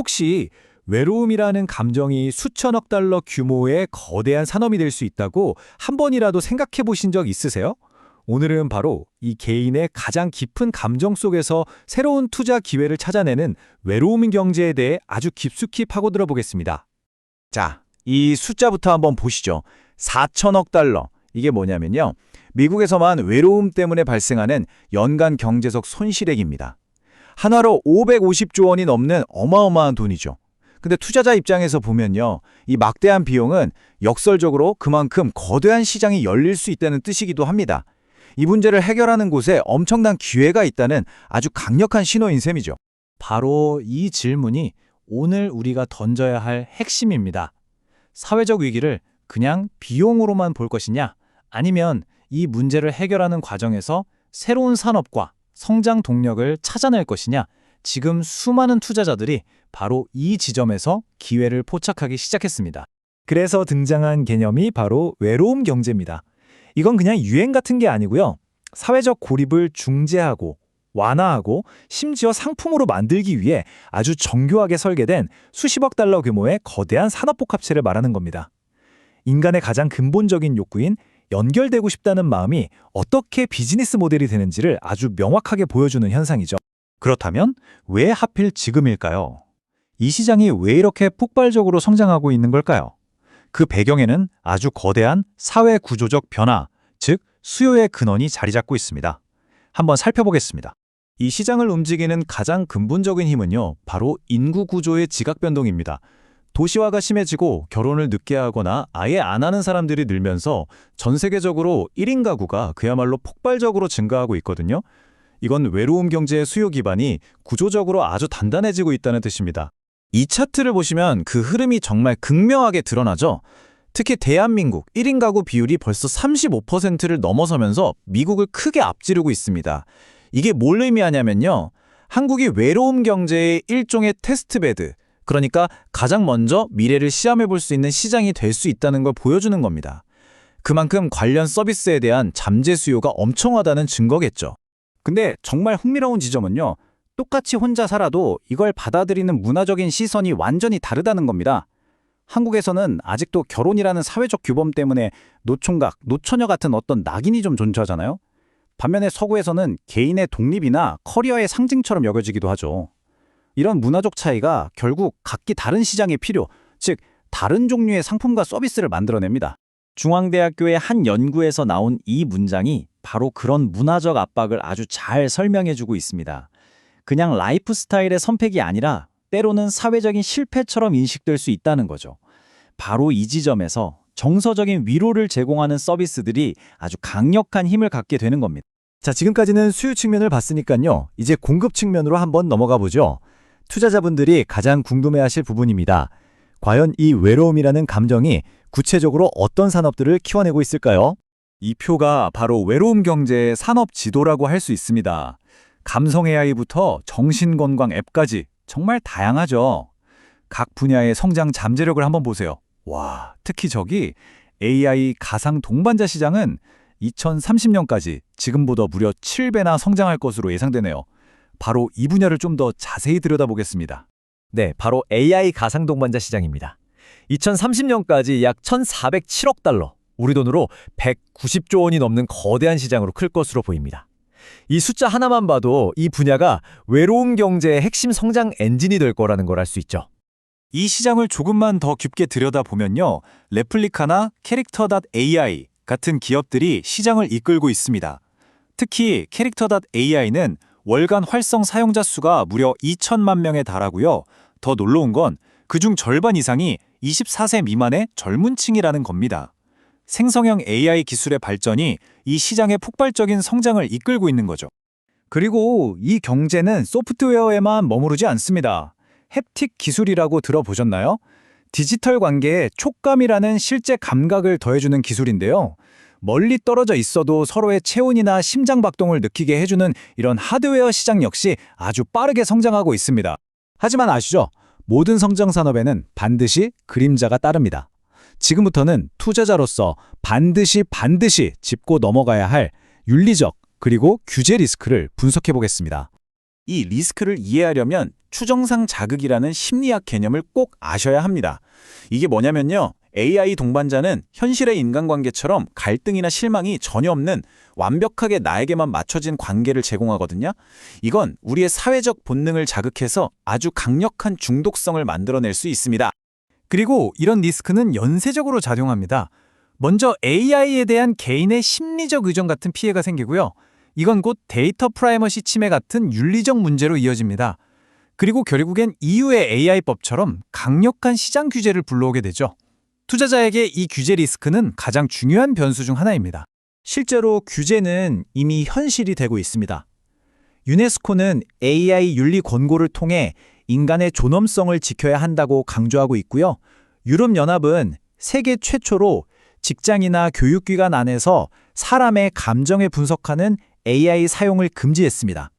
혹시 외로움이라는 감정이 수천억 달러 규모의 거대한 산업이 될 수 있다고 한 번이라도 생각해 보신 적 있으세요? 오늘은 바로 이 개인의 가장 깊은 감정 속에서 새로운 투자 기회를 찾아내는 외로움 경제에 대해 아주 깊숙이 파고들어 보겠습니다. 자, 이 숫자부터 한번 보시죠. 4천억 달러. 이게 뭐냐면요. 미국에서만 외로움 때문에 발생하는 연간 경제적 손실액입니다. 한화로 550조 원이 넘는 어마어마한 돈이죠. 근데 투자자 입장에서 보면요. 이 막대한 비용은 역설적으로 그만큼 거대한 시장이 열릴 수 있다는 뜻이기도 합니다. 이 문제를 해결하는 곳에 엄청난 기회가 있다는 아주 강력한 신호인 셈이죠. 바로 이 질문이 오늘 우리가 던져야 할 핵심입니다. 사회적 위기를 그냥 비용으로만 볼 것이냐, 아니면 이 문제를 해결하는 과정에서 새로운 산업과 성장 동력을 찾아낼 것이냐, 지금 수많은 투자자들이 바로 이 지점에서 기회를 포착하기 시작했습니다. 그래서 등장한 개념이 바로 외로움 경제입니다. 이건 그냥 유행 같은 게 아니고요. 사회적 고립을 중재하고 완화하고 심지어 상품으로 만들기 위해 아주 정교하게 설계된 수십억 달러 규모의 거대한 산업복합체를 말하는 겁니다. 인간의 가장 근본적인 욕구인 연결되고 싶다는 마음이 어떻게 비즈니스 모델이 되는지를 아주 명확하게 보여주는 현상이죠. 그렇다면 왜 하필 지금일까요? 이 시장이 왜 이렇게 폭발적으로 성장하고 있는 걸까요? 그 배경에는 아주 거대한 사회 구조적 변화, 즉 수요의 근원이 자리 잡고 있습니다. 한번 살펴보겠습니다. 이 시장을 움직이는 가장 근본적인 힘은요, 바로 인구 구조의 지각 변동입니다. 도시화가 심해지고 결혼을 늦게 하거나 아예 안 하는 사람들이 늘면서 전 세계적으로 1인 가구가 그야말로 폭발적으로 증가하고 있거든요. 이건 외로움 경제의 수요 기반이 구조적으로 아주 단단해지고 있다는 뜻입니다. 이 차트를 보시면 그 흐름이 정말 극명하게 드러나죠. 특히 대한민국 1인 가구 비율이 벌써 35%를 넘어서면서 미국을 크게 앞지르고 있습니다. 이게 뭘 의미하냐면요. 한국이 외로움 경제의 일종의 테스트베드, 그러니까 가장 먼저 미래를 시험해 볼 수 있는 시장이 될 수 있다는 걸 보여주는 겁니다. 그만큼 관련 서비스에 대한 잠재 수요가 엄청하다는 증거겠죠. 근데 정말 흥미로운 지점은요. 똑같이 혼자 살아도 이걸 받아들이는 문화적인 시선이 완전히 다르다는 겁니다. 한국에서는 아직도 결혼이라는 사회적 규범 때문에 노총각, 노처녀 같은 어떤 낙인이 좀 존재하잖아요. 반면에 서구에서는 개인의 독립이나 커리어의 상징처럼 여겨지기도 하죠. 이런 문화적 차이가 결국 각기 다른 시장의 필요, 즉 다른 종류의 상품과 서비스를 만들어냅니다. 중앙대학교의 한 연구에서 나온 이 문장이 바로 그런 문화적 압박을 아주 잘 설명해주고 있습니다. 그냥 라이프 스타일의 선택이 아니라 때로는 사회적인 실패처럼 인식될 수 있다는 거죠. 바로 이 지점에서 정서적인 위로를 제공하는 서비스들이 아주 강력한 힘을 갖게 되는 겁니다. 자, 지금까지는 수요 측면을 봤으니까요. 이제 공급 측면으로 한번 넘어가 보죠. 투자자분들이 가장 궁금해하실 부분입니다. 과연 이 외로움이라는 감정이 구체적으로 어떤 산업들을 키워내고 있을까요? 이 표가 바로 외로움 경제의 산업 지도라고 할 수 있습니다. 감성 AI부터 정신건강 앱까지 정말 다양하죠. 각 분야의 성장 잠재력을 한번 보세요. 와, 특히 저기 AI 가상 동반자 시장은 2030년까지 지금보다 무려 7배나 성장할 것으로 예상되네요. 바로 이 분야를 좀 더 자세히 들여다보겠습니다. 네, 바로 AI 가상 동반자 시장입니다. 2030년까지 약 1,407억 달러, 우리 돈으로 190조 원이 넘는 거대한 시장으로 클 것으로 보입니다. 이 숫자 하나만 봐도 이 분야가 외로움 경제의 핵심 성장 엔진이 될 거라는 걸 알 수 있죠. 이 시장을 조금만 더 깊게 들여다보면요. 레플리카나 캐릭터.ai 같은 기업들이 시장을 이끌고 있습니다. 특히 캐릭터.ai는 월간 활성 사용자 수가 무려 2천만 명에 달하고요. 더 놀라운 건 그중 절반 이상이 24세 미만의 젊은 층이라는 겁니다. 생성형 AI 기술의 발전이 이 시장의 폭발적인 성장을 이끌고 있는 거죠. 그리고 이 경제는 소프트웨어에만 머무르지 않습니다. 햅틱 기술이라고 들어보셨나요? 디지털 관계에 촉감이라는 실제 감각을 더해주는 기술인데요. 멀리 떨어져 있어도 서로의 체온이나 심장 박동을 느끼게 해주는 이런 하드웨어 시장 역시 아주 빠르게 성장하고 있습니다. 하지만 아시죠? 모든 성장 산업에는 반드시 그림자가 따릅니다. 지금부터는 투자자로서 반드시 짚고 넘어가야 할 윤리적 그리고 규제 리스크를 분석해 보겠습니다. 이 리스크를 이해하려면 추정상 자극이라는 심리학 개념을 꼭 아셔야 합니다. 이게 뭐냐면요. AI 동반자는 현실의 인간관계처럼 갈등이나 실망이 전혀 없는 완벽하게 나에게만 맞춰진 관계를 제공하거든요. 이건 우리의 사회적 본능을 자극해서 아주 강력한 중독성을 만들어낼 수 있습니다. 그리고 이런 리스크는 연쇄적으로 작용합니다. 먼저 AI에 대한 개인의 심리적 의존 같은 피해가 생기고요. 이건 곧 데이터 프라이머시 침해 같은 윤리적 문제로 이어집니다. 그리고 결국엔 EU의 AI법처럼 강력한 시장 규제를 불러오게 되죠. 투자자에게 이 규제 리스크는 가장 중요한 변수 중 하나입니다. 실제로 규제는 이미 현실이 되고 있습니다. 유네스코는 AI 윤리 권고를 통해 인간의 존엄성을 지켜야 한다고 강조하고 있고요. 유럽연합은 세계 최초로 직장이나 교육기관 안에서 사람의 감정을 분석하는 AI 사용을 금지했습니다.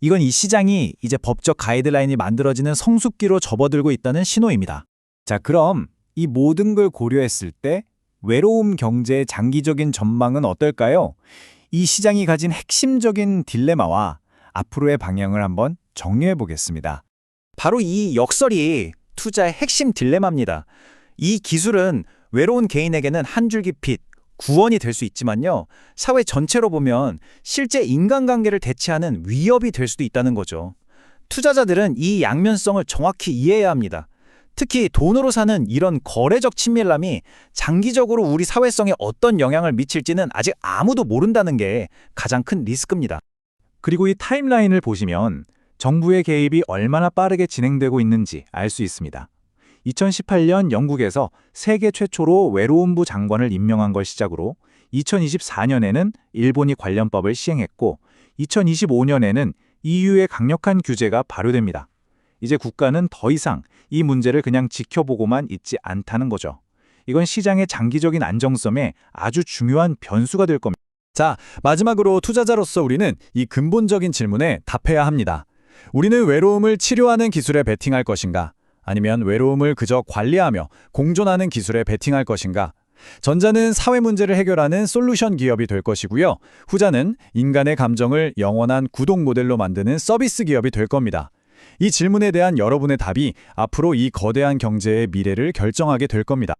이건 이 시장이 이제 법적 가이드라인이 만들어지는 성숙기로 접어들고 있다는 신호입니다. 자, 그럼 이 모든 걸 고려했을 때 외로움 경제의 장기적인 전망은 어떨까요? 이 시장이 가진 핵심적인 딜레마와 앞으로의 방향을 한번 정리해 보겠습니다. 바로 이 역설이 투자의 핵심 딜레마입니다. 이 기술은 외로운 개인에게는 한 줄기 빛, 구원이 될 수 있지만요. 사회 전체로 보면 실제 인간관계를 대체하는 위협이 될 수도 있다는 거죠. 투자자들은 이 양면성을 정확히 이해해야 합니다. 특히 돈으로 사는 이런 거래적 친밀감이 장기적으로 우리 사회성에 어떤 영향을 미칠지는 아직 아무도 모른다는 게 가장 큰 리스크입니다. 그리고 이 타임라인을 보시면 정부의 개입이 얼마나 빠르게 진행되고 있는지 알 수 있습니다. 2018년 영국에서 세계 최초로 외로움부 장관을 임명한 걸 시작으로 2024년에는 일본이 관련법을 시행했고 2025년에는 EU의 강력한 규제가 발효됩니다. 이제 국가는 더 이상 이 문제를 그냥 지켜보고만 있지 않다는 거죠. 이건 시장의 장기적인 안정성에 아주 중요한 변수가 될 겁니다. 자, 마지막으로 투자자로서 우리는 이 근본적인 질문에 답해야 합니다. 우리는 외로움을 치료하는 기술에 베팅할 것인가? 아니면 외로움을 그저 관리하며 공존하는 기술에 베팅할 것인가? 전자는 사회 문제를 해결하는 솔루션 기업이 될 것이고요. 후자는 인간의 감정을 영원한 구독 모델로 만드는 서비스 기업이 될 겁니다. 이 질문에 대한 여러분의 답이 앞으로 이 거대한 경제의 미래를 결정하게 될 겁니다.